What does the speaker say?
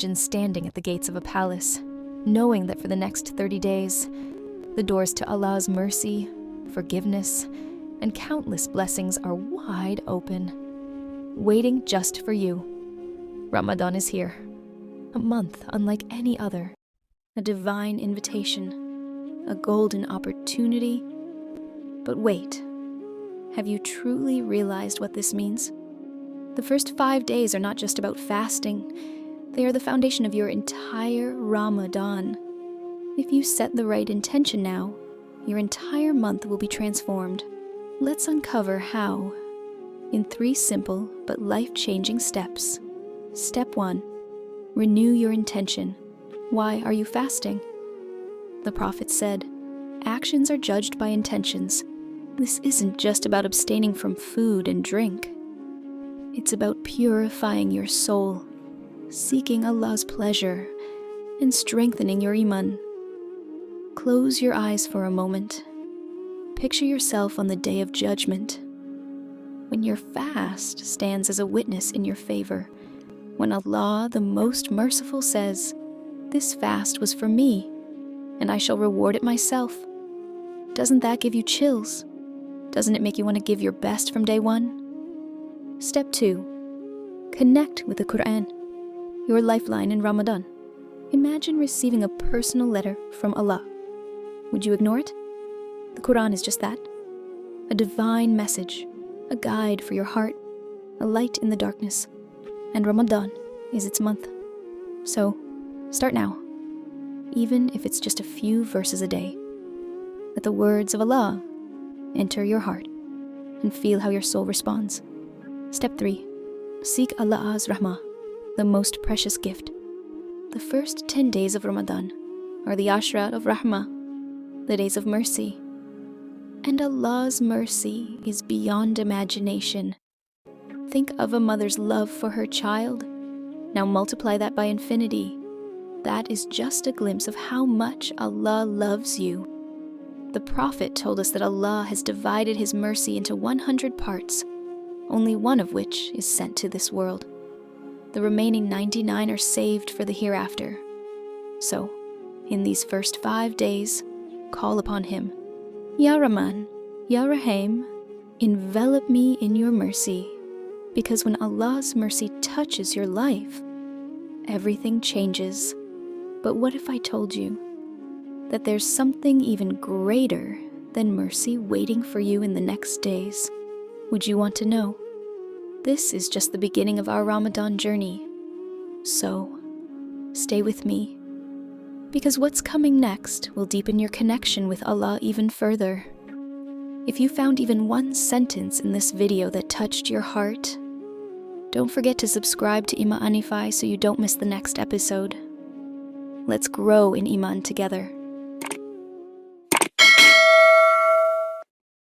Imagine standing at the gates of a palace, knowing that for the next 30 days, the doors to Allah's mercy, forgiveness, and countless blessings are wide open, waiting just for you. Ramadan is here, a month unlike any other, a divine invitation, a golden opportunity. But wait, have you truly realized what this means? The first 5 days are not just about fasting, they are the foundation of your entire Ramadan. If you set the right intention now, your entire month will be transformed. Let's uncover how, in 3 simple but life-changing steps. Step 1, renew your intention. Why are you fasting? The Prophet said, actions are judged by intentions. This isn't just about abstaining from food and drink. It's about purifying your soul, seeking Allah's pleasure, and strengthening your iman. Close your eyes for a moment. Picture yourself on the day of judgment, when your fast stands as a witness in your favor, when Allah, the most merciful, says, "This fast was for me, and I shall reward it myself." Doesn't that give you chills? Doesn't it make you want to give your best from day one? Step 2, connect with the Quran, your lifeline in Ramadan. Imagine receiving a personal letter from Allah. Would you ignore it? The Quran is just that, a divine message, a guide for your heart, a light in the darkness. And Ramadan is its month. So, start now, even if it's just a few verses a day. Let the words of Allah enter your heart and feel how your soul responds. Step 3, seek Allah's Rahmah, the most precious gift. The first 10 days of Ramadan are the Ashra of Rahmah, the days of mercy. And Allah's mercy is beyond imagination. Think of a mother's love for her child. Now multiply that by infinity. That is just a glimpse of how much Allah loves you. The Prophet told us that Allah has divided His mercy into 100 parts, only one of which is sent to this world. The remaining 99 are saved for the hereafter. So, in these first 5 days, call upon Him. Ya Rahman, Ya Rahim, envelop me in your mercy, because when Allah's mercy touches your life, everything changes. But what if I told you that there's something even greater than mercy waiting for you in the next days? Would you want to know? This is just the beginning of our Ramadan journey. So, stay with me, because what's coming next will deepen your connection with Allah even further. If you found even one sentence in this video that touched your heart, don't forget to subscribe to Ima Anify so you don't miss the next episode. Let's grow in Iman together.